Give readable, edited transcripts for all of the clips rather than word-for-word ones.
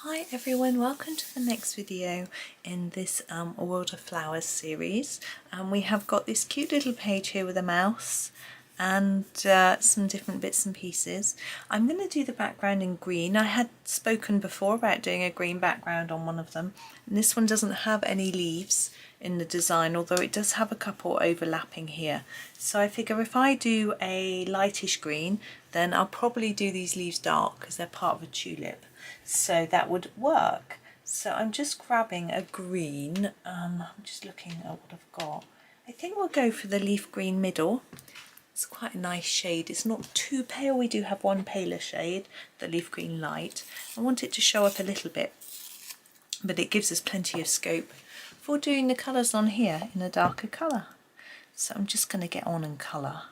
Hi everyone, welcome to the next video in this World of Flowers series. We have got this cute little page here with a mouse and some different bits and pieces. I'm going to do the background in green. I had spoken before about doing a green background on one of them, and this one doesn't have any leaves in the design, although it does have a couple overlapping here. So I figure if I do a lightish green, then I'll probably do these leaves dark because they're part of a tulip. So that would work. So I'm just grabbing a green. I'm just looking at what I've got. I think we'll go for the leaf green middle. It's quite a nice shade. It's not too pale. We do have one paler shade, the leaf green light. I want it to show up a little bit, but it gives us plenty of scope for doing the colours on here in a darker colour. So I'm just going to get on and colour.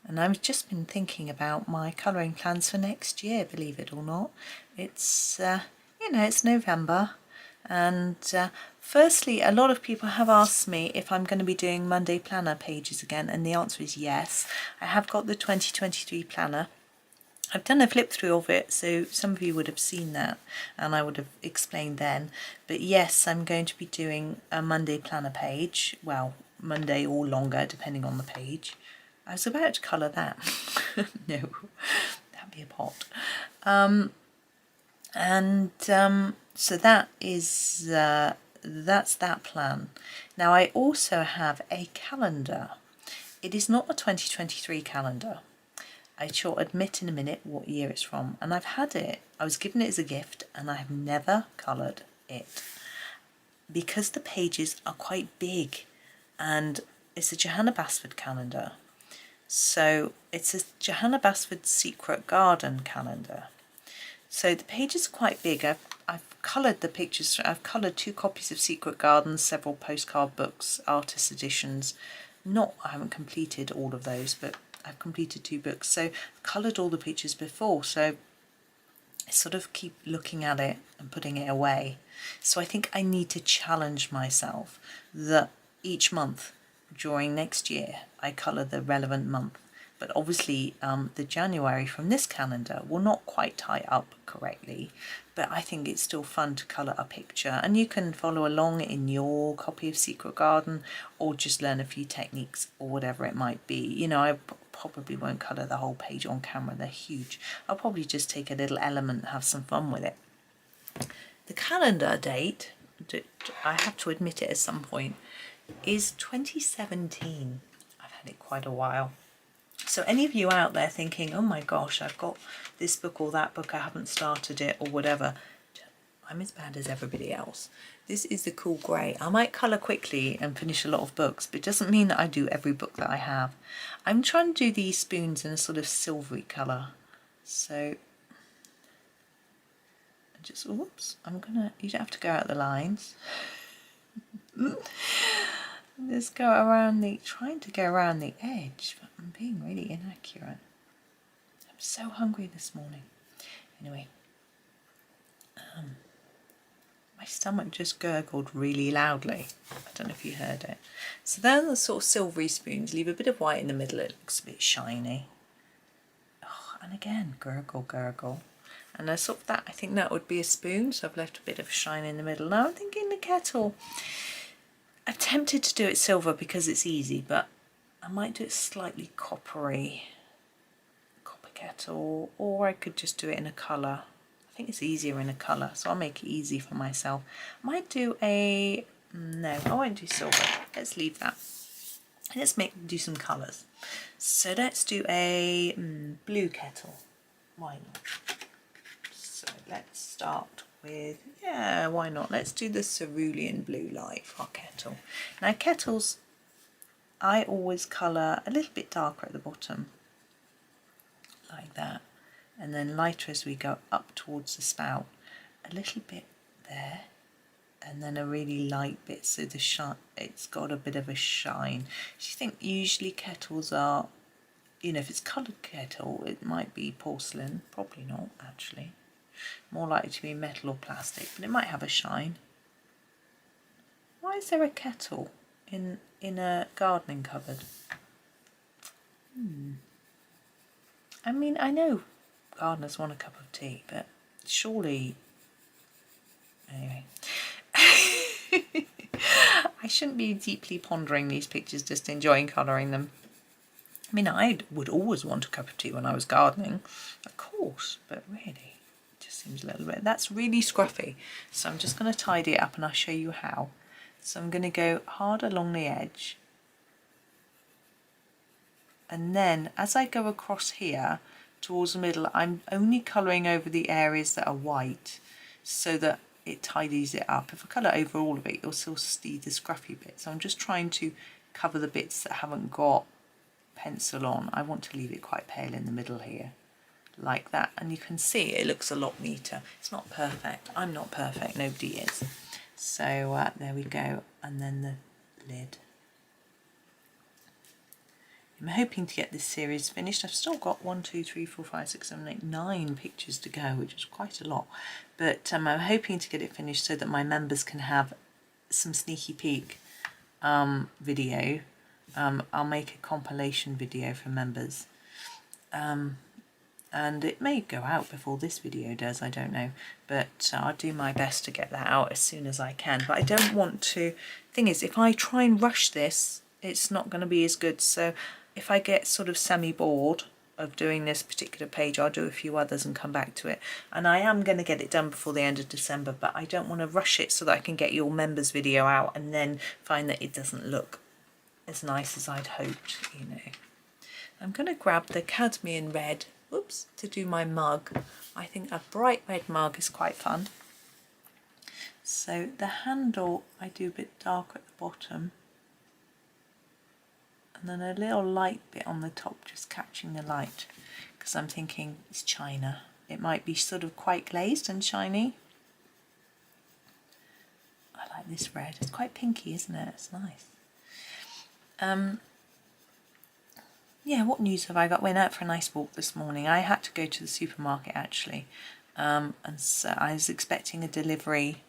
And I've just been thinking about my colouring plans for next year, believe it or not. It's, it's November. And firstly, a lot of people have asked me if I'm going to be doing Monday planner pages again. And the answer is yes. I have got the 2023 planner. I've done a flip through of it, so some of you would have seen that and I would have explained then. But yes, I'm going to be doing a Monday planner page. Well, Monday or longer, depending on the page. I was about to colour that. No, that'd be a pot. So that is that's that plan. Now I also have a calendar. It is not a 2023 calendar. I shall admit in a minute what year it's from, and I've had it. I was given it as a gift, and I have never coloured it because the pages are quite big, and it's a Johanna Basford calendar. So it's a Johanna Basford Secret Garden calendar. So the pages are quite big. I've coloured the pictures. I've coloured 2 copies of Secret Gardens, several postcard books, artist editions. I haven't completed all of those, but I've completed 2 books. So I've coloured all the pictures before. So I sort of keep looking at it and putting it away. So I think I need to challenge myself that each month during next year I colour the relevant month, but obviously the January from this calendar will not quite tie up correctly, but I think it's still fun to colour a picture, and you can follow along in your copy of Secret Garden or just learn a few techniques or whatever it might be. You know, I probably won't colour the whole page on camera, they're huge. I'll probably just take a little element and have some fun with it. The calendar date, I have to admit it at some point, is 2017. I've had it quite a while. So any of you out there thinking, oh my gosh, I've got this book or that book, I haven't started it or whatever, I'm as bad as everybody else. This is the cool grey. I might colour quickly and finish a lot of books, but it doesn't mean that I do every book that I have. I'm trying to do these spoons in a sort of silvery colour. So just, oops, you don't have to go out the lines. Just go around trying to go around the edge, but I'm being really inaccurate. I'm so hungry this morning. Anyway, my stomach just gurgled really loudly. I don't know if you heard it. So then the sort of silvery spoons leave a bit of white in the middle. It looks a bit shiny. Oh, and again, gurgle, gurgle. And I think that would be a spoon, so I've left a bit of shine in the middle. Now I'm thinking the kettle. I'm tempted to do it silver because it's easy, but I might do it slightly coppery, copper kettle, or I could just do it in a colour. I think it's easier in a colour, so I'll make it easy for myself. I might do no, I won't do silver. Let's leave that. Let's do some colours. So let's do a blue kettle. Why not? So let's start with, yeah, why not? Let's do the Cerulean Blue Light for our kettle. Now kettles, I always colour a little bit darker at the bottom, like that, and then lighter as we go up towards the spout, a little bit there, and then a really light bit so the shine, it's got a bit of a shine. Do you think usually kettles are, if it's coloured kettle, it might be porcelain, probably not actually. More likely to be metal or plastic, but it might have a shine. Why is there a kettle in a gardening cupboard? I mean, I know gardeners want a cup of tea, but surely shouldn't be deeply pondering these pictures, just enjoying colouring them. I mean, I would always want a cup of tea when I was gardening, of course, but really, it just seems a little bit... That's really scruffy, so I'm just going to tidy it up and I'll show you how. So I'm going to go hard along the edge, and then as I go across here towards the middle, I'm only colouring over the areas that are white so that it tidies it up. If I colour over all of it, you'll still see the scruffy bits. So I'm just trying to cover the bits that haven't got pencil on. I want to leave it quite pale in the middle here, like that, and you can see it looks a lot neater. It's not perfect. I'm not perfect, nobody is. So there we go, and then the lid. I'm hoping to get this series finished. I've still got 1, 2, 3, 4, 5, 6, 7, 8, 9 pictures to go, which is quite a lot, but I'm hoping to get it finished so that my members can have some sneaky peek video. I'll make a compilation video for members, and it may go out before this video does, I don't know, but I'll do my best to get that out as soon as I can. But I don't want to... Thing is, if I try and rush this, it's not going to be as good. So if I get sort of semi-bored of doing this particular page, I'll do a few others and come back to it. And I am going to get it done before the end of December, but I don't want to rush it so that I can get your members video out and then find that it doesn't look as nice as I'd hoped, you know. I'm going to grab the Cadmium Red, whoops, to do my mug. I think a bright red mug is quite fun. So the handle I do a bit darker at the bottom, and then a little light bit on the top, just catching the light, because I'm thinking it's china. It might be sort of quite glazed and shiny. I like this red. It's quite pinky, isn't it? It's nice. Yeah, what news have I got? Went out for a nice walk this morning. I had to go to the supermarket actually, and so I was expecting a delivery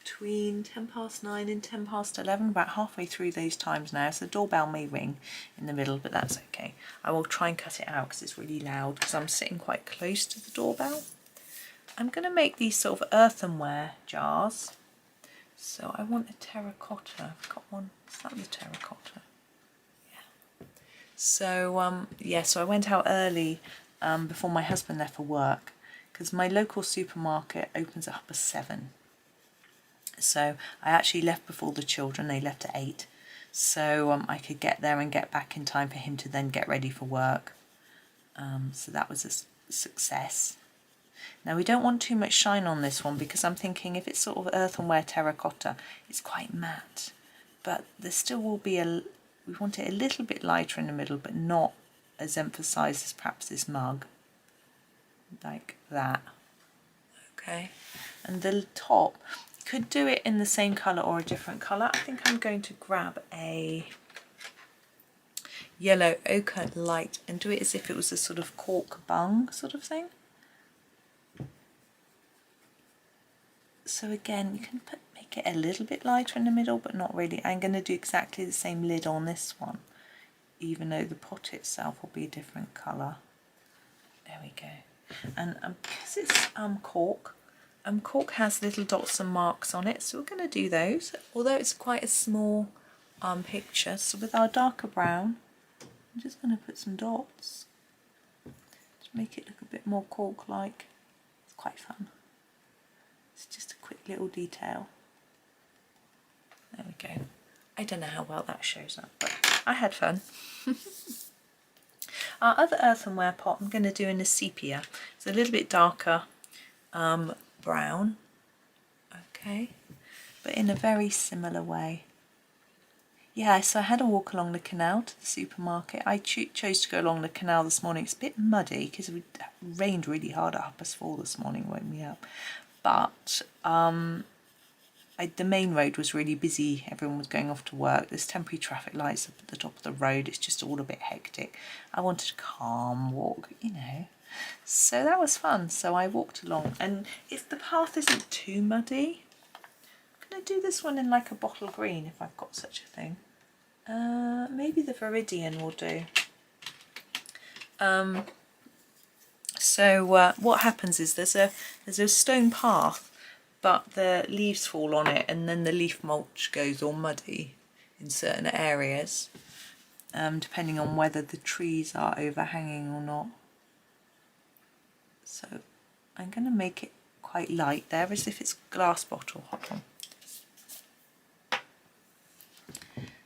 between 9:10 and 11, about halfway through those times now, so the doorbell may ring in the middle, but that's okay. I will try and cut it out because it's really loud, because I'm sitting quite close to the doorbell. I'm going to make these sort of earthenware jars, so I want a terracotta. I've got one. Is that the terracotta? So yeah, so I went out early before my husband left for work, because my local supermarket opens at 7:30. So I actually left before the children. They left at 8, so I could get there and get back in time for him to then get ready for work. So that was a success. Now we don't want too much shine on this one, because I'm thinking if it's sort of earthenware terracotta, it's quite matte, but there still will be we want it a little bit lighter in the middle, but not as emphasised as perhaps this mug, like that. Okay, and the top, you could do it in the same colour or a different colour. I think I'm going to grab a yellow ochre light and do it as if it was a sort of cork bung sort of thing. So again, you can make it a little bit lighter in the middle, but not really. I'm going to do exactly the same lid on this one, even though the pot itself will be a different colour. There we go. And because it's cork, cork has little dots and marks on it, so we're going to do those, although it's quite a small picture. So with our darker brown, I'm just going to put some dots to make it look a bit more cork-like. It's quite fun. It's just a quick little detail. There we go. I don't know how well that shows up, but I had fun. Our other earthenware pot I'm going to do in a sepia. It's a little bit darker brown, okay, but in a very similar way. Yeah, so I had a walk along the canal to the supermarket. I chose to go along the canal this morning. It's a bit muddy because it rained really hard at 4:30 this morning, woke me up. But the main road was really busy. Everyone was going off to work. There's temporary traffic lights up at the top of the road. It's just all a bit hectic. I wanted a calm walk, you know. So that was fun. So I walked along, and if the path isn't too muddy, I'm going to do this one in like a bottle green if I've got such a thing. Maybe the Viridian will do. So what happens is there's a stone path, but the leaves fall on it, and then the leaf mulch goes all muddy. in certain areas, depending on whether the trees are overhanging or not. So I'm going to make it quite light there, as if it's a glass bottle. Hold on.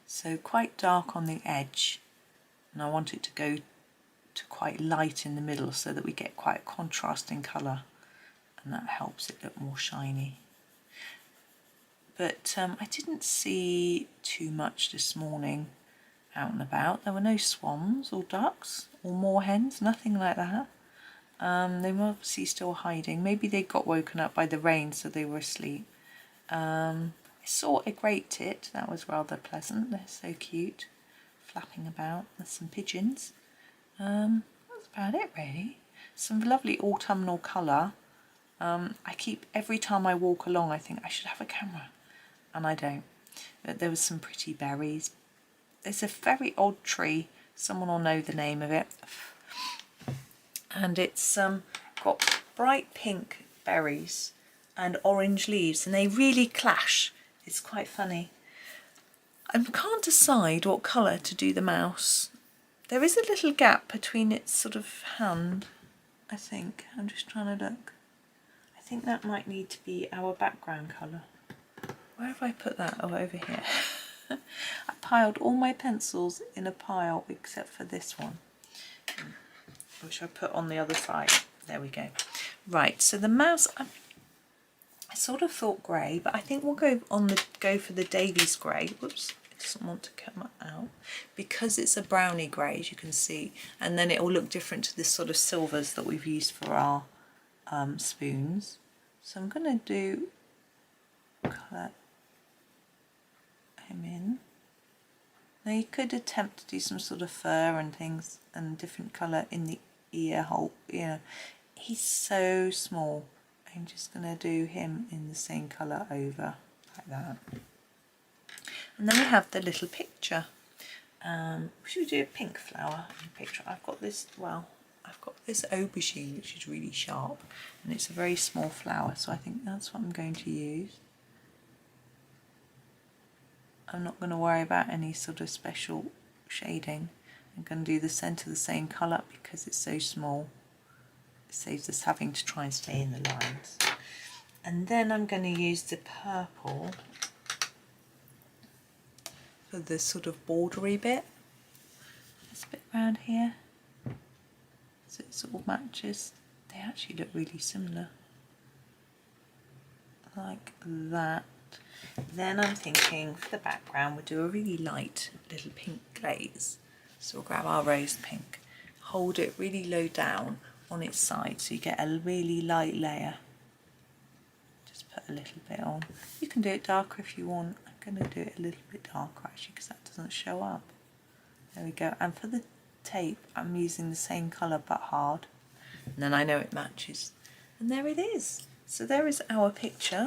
So quite dark on the edge, and I want it to go to quite light in the middle so that we get quite a contrasting colour, and that helps it look more shiny. But I didn't see too much this morning out and about. There were no swans or ducks or moorhens, nothing like that. They were obviously still hiding. Maybe they got woken up by the rain, so they were asleep. I saw a great tit. That was rather pleasant. They're so cute, flapping about. There's some pigeons. That's about it really. Some lovely autumnal colour. I keep, every time I walk along, I think I should have a camera, and I don't. But there was some pretty berries. There's a very odd tree. Someone will know the name of it. And it's got bright pink berries and orange leaves, and they really clash. It's quite funny. I can't decide what colour to do the mouse. There is a little gap between its sort of hand, I think. I'm just trying to look. I think that might need to be our background colour. Where have I put that? Oh, over here. I piled all my pencils in a pile except for this one, which I put on the other side. There we go. Right, so the mouse, I sort of thought grey, but I think we'll go for the Davy's grey. Whoops, it doesn't want to come out, because it's a browny grey, as you can see, and then it will look different to this sort of silvers that we've used for our spoons. So I'm going to do colour him in. Now you could attempt to do some sort of fur and things and different colour in the ear hole. Yeah, he's so small. I'm just going to do him in the same colour over, like that. And then we have the little picture. Should we do a pink flower in the picture? I've got this, well, I've got this aubergine, which is really sharp, and it's a very small flower, so I think that's what I'm going to use. I'm not going to worry about any sort of special shading. I'm going to do the centre the same colour because it's so small. It saves us having to try and stay in the lines. And then I'm going to use the purple for the sort of bordery bit. This bit around here. So it sort of matches. They actually look really similar. Like that. Then I'm thinking for the background we'll do a really light little pink glaze. So we'll grab our rose pink, hold it really low down on its side so you get a really light layer. Just put a little bit on. You can do it darker if you want. I'm going to do it a little bit darker actually because that doesn't show up. There we go. And for the tape I'm using the same colour but hard. And then I know it matches. And there it is. So there is our picture.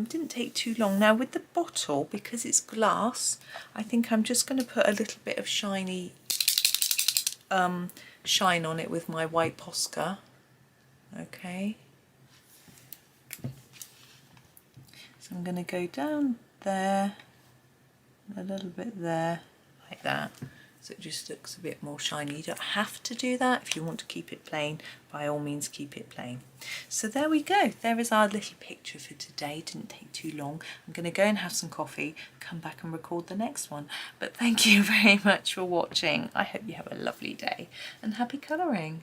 Didn't take too long. Now with the bottle, because it's glass, I think I'm just going to put a little bit of shiny shine on it with my white Posca. Okay. So I'm going to go down there, a little bit there, like that. So it just looks a bit more shiny. You don't have to do that. If you want to keep it plain, by all means keep it plain. So there we go. There is our little picture for today. Didn't take too long. I'm going to go and have some coffee, come back and record the next one. But thank you very much for watching. I hope you have a lovely day and happy colouring.